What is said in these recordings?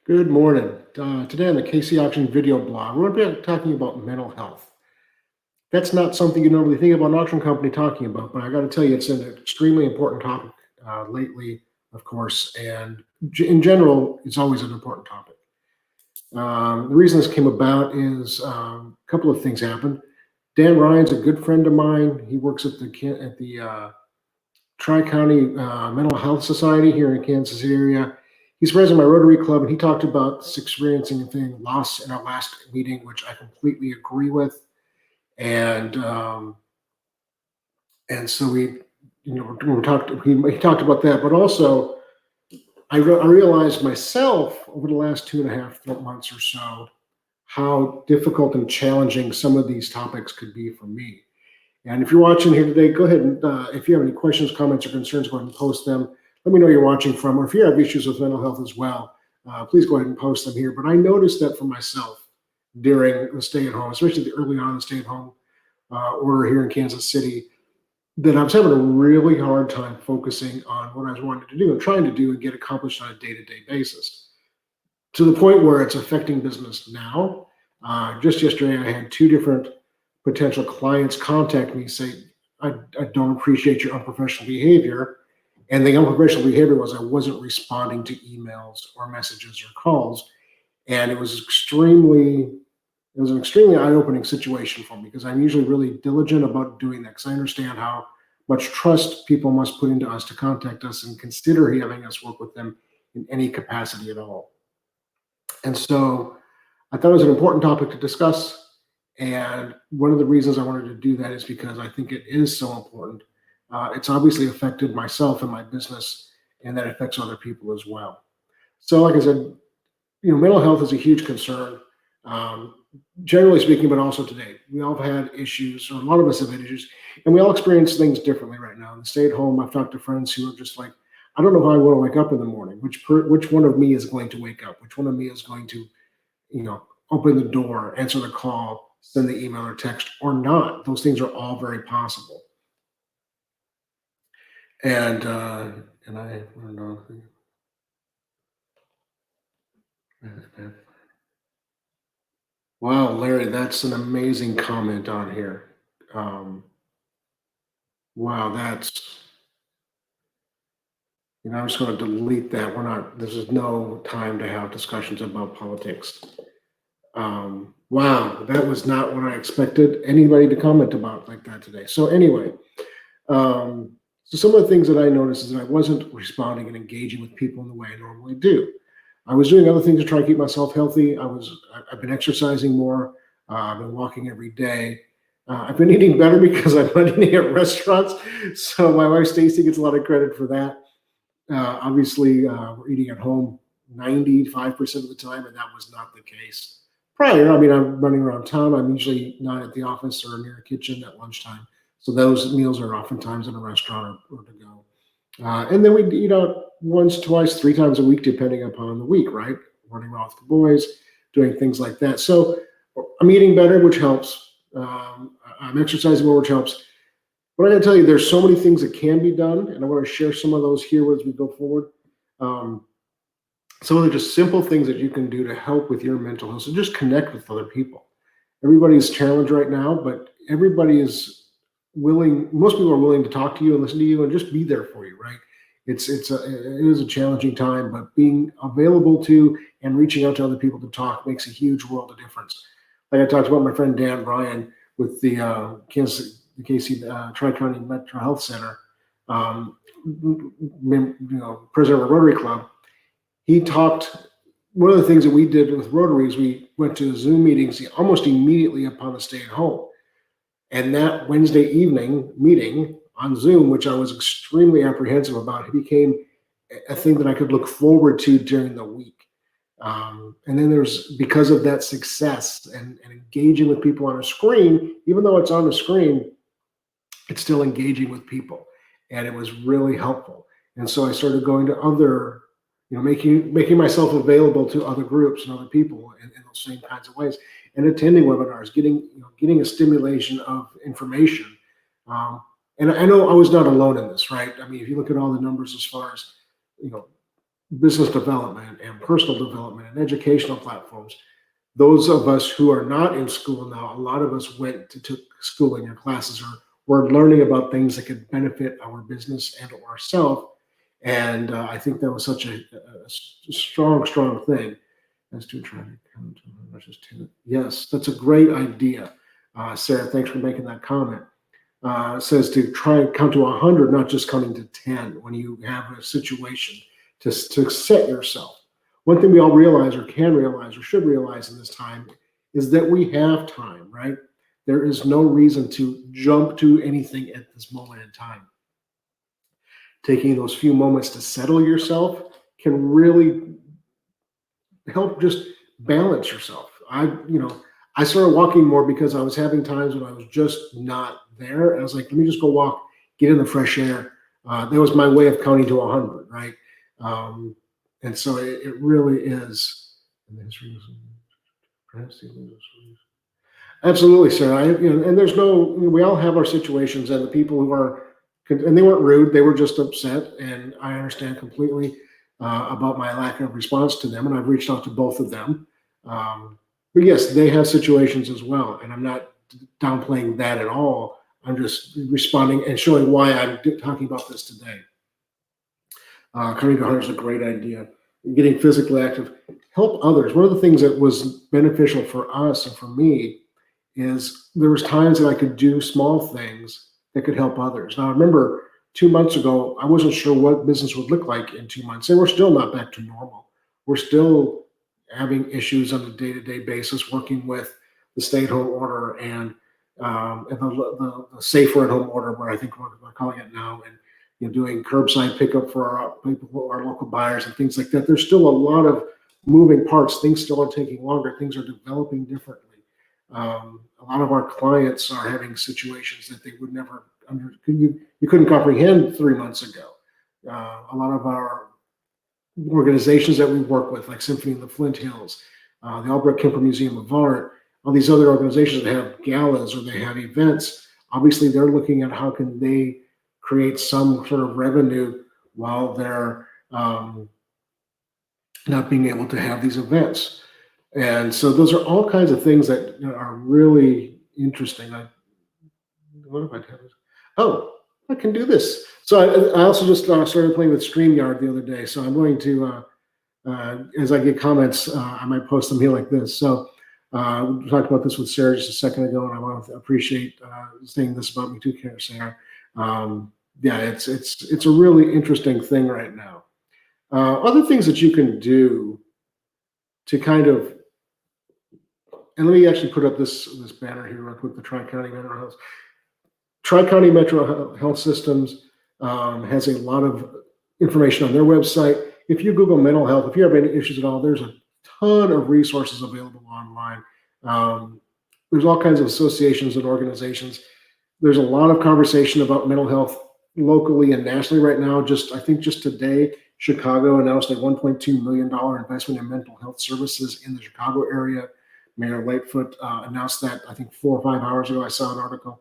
Good morning. Today on the KC Auction video blog, we're going to be talking about mental health. That's not something you normally think about an auction company talking about, but I got to tell you, it's an extremely important topic lately, of course, and in general, it's always an important topic. The reason this came about is a couple of things happened. Dan Ryan's a good friend of mine. He works at the Tri-County Mental Health Society here in Kansas City area. He's president of my Rotary Club, and he talked about experiencing a thing loss in our last meeting, which I completely agree with. And so we talked. He talked about that, but also I realized myself over the last 2.5 months or so how difficult and challenging some of these topics could be for me. And if you're watching here today, go ahead and if you have any questions, comments, or concerns, go ahead and post them. Let me know you're watching from, or if you have issues with mental health as well, please go ahead and post them here. But I noticed that for myself during the stay-at-home, especially early on in the stay-at-home order here in Kansas City, that I was having a really hard time focusing on what I was wanting to do and trying to do and get accomplished on a day-to-day basis, to the point where it's affecting business now. Just yesterday, I had 2 different potential clients contact me, say, I don't appreciate your unprofessional behavior. And the unprofessional behavior was I wasn't responding to emails or messages or calls. And it was an extremely eye-opening situation for me, because I'm usually really diligent about doing that, because I understand how much trust people must put into us to contact us and consider having us work with them in any capacity at all. And so I thought it was an important topic to discuss. And one of the reasons I wanted to do that is because I think it is so important. It's obviously affected myself and my business, and that affects other people as well. So, like I said, mental health is a huge concern, generally speaking, but also today. We all have had issues, or a lot of us have had issues, and we all experience things differently right now. In the stay at home, I've talked to friends who are just like, I don't know how I want to wake up in the morning. Which one of me is going to wake up? Which one of me is going to, open the door, answer the call, send the email or text, or not? Those things are all very possible. And I don't know. Wow, Larry, that's an amazing comment on here. Wow, I'm just going to delete that. This is no time to have discussions about politics. Wow, that was not what I expected anybody to comment about like that today. So anyway, so some of the things that I noticed is that I wasn't responding and engaging with people in the way I normally do. I was doing other things to try to keep myself healthy. I've been exercising more. I've been walking every day. I've been eating better because I'm not eating at restaurants. So my wife Stacy gets a lot of credit for that. Obviously, we're eating at home 95% of the time, and that was not the case prior. I mean, I'm running around town. I'm usually not at the office or near a kitchen at lunchtime. So those meals are oftentimes in a restaurant or to go. And then we eat out once, twice, 3 times a week, depending upon the week, right? Running around with the boys, doing things like that. So I'm eating better, which helps. I'm exercising more, which helps. But I got to tell you, there's so many things that can be done, and I want to share some of those here as we go forward. Some of the just simple things that you can do to help with your mental health. So just connect with other people. Everybody's challenged right now, but everybody is willing. Most people are willing to talk to you and listen to you and just be there for you, right? It is a challenging time, but being available to and reaching out to other people to talk makes a huge world of difference. Like I talked about my friend Dan Ryan with the KC Tri-County Metro Health Center, president of the Rotary Club. He talked. One of the things that we did with Rotary is we went to Zoom meetings almost immediately upon the stay at home. And that Wednesday evening meeting on Zoom, which I was extremely apprehensive about, it became a thing that I could look forward to during the week. And then because of that success and engaging with people on a screen, even though it's on the screen, it's still engaging with people. And it was really helpful. And so I started going to other, making myself available to other groups and other people in those same kinds of ways, and attending webinars, getting a stimulation of information. And I know I was not alone in this, right? I mean, if you look at all the numbers as far as, business development and personal development and educational platforms. Those of us who are not in school now, a lot of us went to took schooling or classes, or were learning about things that could benefit our business and or ourselves. And I think that was such a strong, strong thing. As to try to come to versus two. Yes, that's a great idea. Sarah, thanks for making that comment. Says to try and count to 100, not just counting to 10 when you have a situation to set yourself. One thing we all realize or can realize or should realize in this time is that we have time, right? There is no reason to jump to anything at this moment in time. Taking those few moments to settle yourself can really help just balance yourself. I started walking more because I was having times when I was just not there. I was like, let me just go walk, get in the fresh air. That was my way of counting to 100, right? And so it really is. Absolutely, Sarah. And there's we all have our situations, and the people who are, and they weren't rude, they were just upset, and I understand completely about my lack of response to them, and I've reached out to both of them. But yes, they have situations as well, and I'm not downplaying that at all. I'm just responding and showing why I'm talking about this today. Coming to 100 is a great idea. Getting physically active, help others. One of the things that was beneficial for us and for me is there was times that I could do small things that could help others. Now, I remember 2 months ago, I wasn't sure what business would look like in 2 months, and we're still not back to normal. We're still having issues on a day-to-day basis, working with the stay-at-home order and the safer at-home order, where I think we're calling it now, and doing curbside pickup for our people, our local buyers, and things like that. There's still a lot of moving parts. Things still are taking longer. Things are developing differently. A lot of our clients are having situations that they would never you couldn't comprehend 3 months ago. A lot of our organizations that we work with, like Symphony in the Flint Hills, the Albrecht Kemper Museum of Art, all these other organizations that have galas or they have events, obviously they're looking at how can they create some sort of revenue while they're not being able to have these events. And so those are all kinds of things that are really interesting. What if I tell this? Oh, I can do this. So I also just started playing with StreamYard the other day. So I'm going to, as I get comments, I might post them here like this. So we talked about this with Sarah just a second ago, and I want to appreciate saying this about me too, Sarah. Yeah, it's a really interesting thing right now. Other things that you can do to kind of, and let me actually put up this banner here real quick, the Tri-County Mental Health. Tri-County Metro Health Systems has a lot of information on their website. If you Google mental health, if you have any issues at all, there's a ton of resources available online. There's all kinds of associations and organizations. There's a lot of conversation about mental health locally and nationally right now. I think just today, Chicago announced a $1.2 million investment in mental health services in the Chicago area. Mayor Lightfoot announced that, I think 4 or 5 hours ago. I saw an article.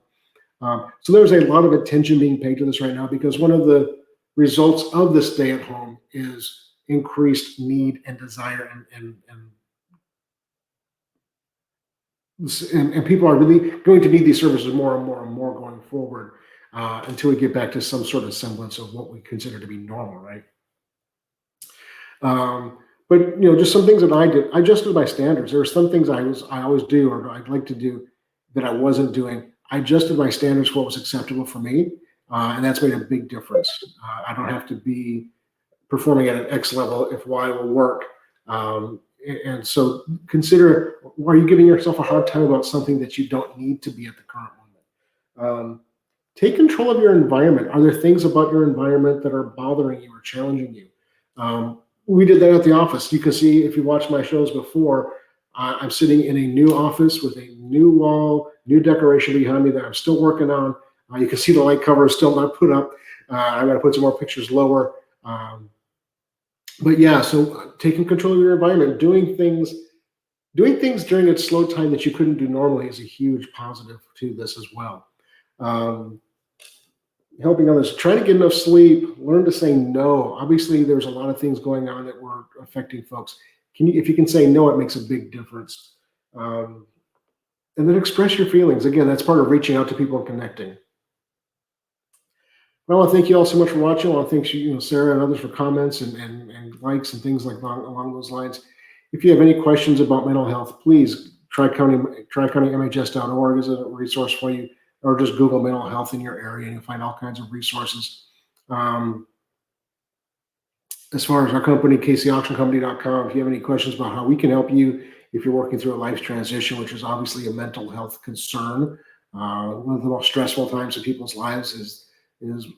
So there's a lot of attention being paid to this right now, because one of the results of the stay at home is increased need and desire, and people are really going to need these services more and more and more going forward until we get back to some sort of semblance of what we consider to be normal, right? But just some things that I did. I adjusted my standards. There were some things I always do, or I'd like to do, that I wasn't doing. I adjusted my standards for what was acceptable for me, and that's made a big difference. I don't have to be performing at an X level if Y will work. And so consider, are you giving yourself a hard time about something that you don't need to be at the current moment? Take control of your environment. Are there things about your environment that are bothering you or challenging you? We did that at the office. You can see, if you watched my shows before, I'm sitting in a new office with a new wall, new decoration behind me that I'm still working on. You can see the light cover is still not put up. I'm going to put some more pictures lower. But yeah, so taking control of your environment, doing things during its slow time that you couldn't do normally is a huge positive to this as well. helping others. Try to get enough sleep. Learn to say no. Obviously, there's a lot of things going on that were affecting folks. If you can say no, it makes a big difference. And then express your feelings. Again, that's part of reaching out to people and connecting. Well, I want to thank you all so much for watching. I want to thank Sarah and others for comments and likes and things like along those lines. If you have any questions about mental health, please TriCountyMHS.org is a resource for you, or just Google mental health in your area and you'll find all kinds of resources. As far as our company, KCAuctionCompany.com, if you have any questions about how we can help you if you're working through a life transition, which is obviously a mental health concern, one of the most stressful times in people's lives is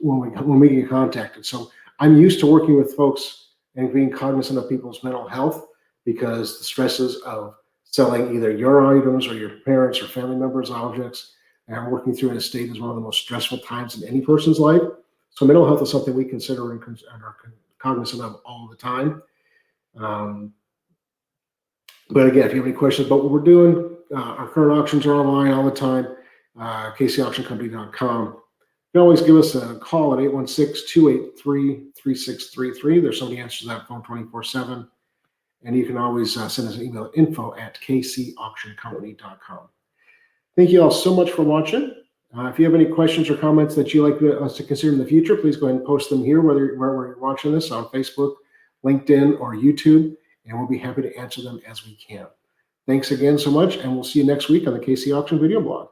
when we get contacted. So I'm used to working with folks and being cognizant of people's mental health, because the stresses of selling either your items or your parents or family members' objects and working through an estate is one of the most stressful times in any person's life. So mental health is something we consider and are cognizant of all the time. But again, if you have any questions about what we're doing, our current auctions are online all the time, KCAuctionCompany.com. You can always give us a call at 816-283-3633. There's somebody answers that phone 24/7. And you can always send us an email at info@KCAuctionCompany.com. Thank you all so much for watching. If you have any questions or comments that you'd like us to consider in the future, please go ahead and post them here, wherever you're watching this, on Facebook, LinkedIn, or YouTube, and we'll be happy to answer them as we can. Thanks again so much, and we'll see you next week on the KC Auction Video Blog.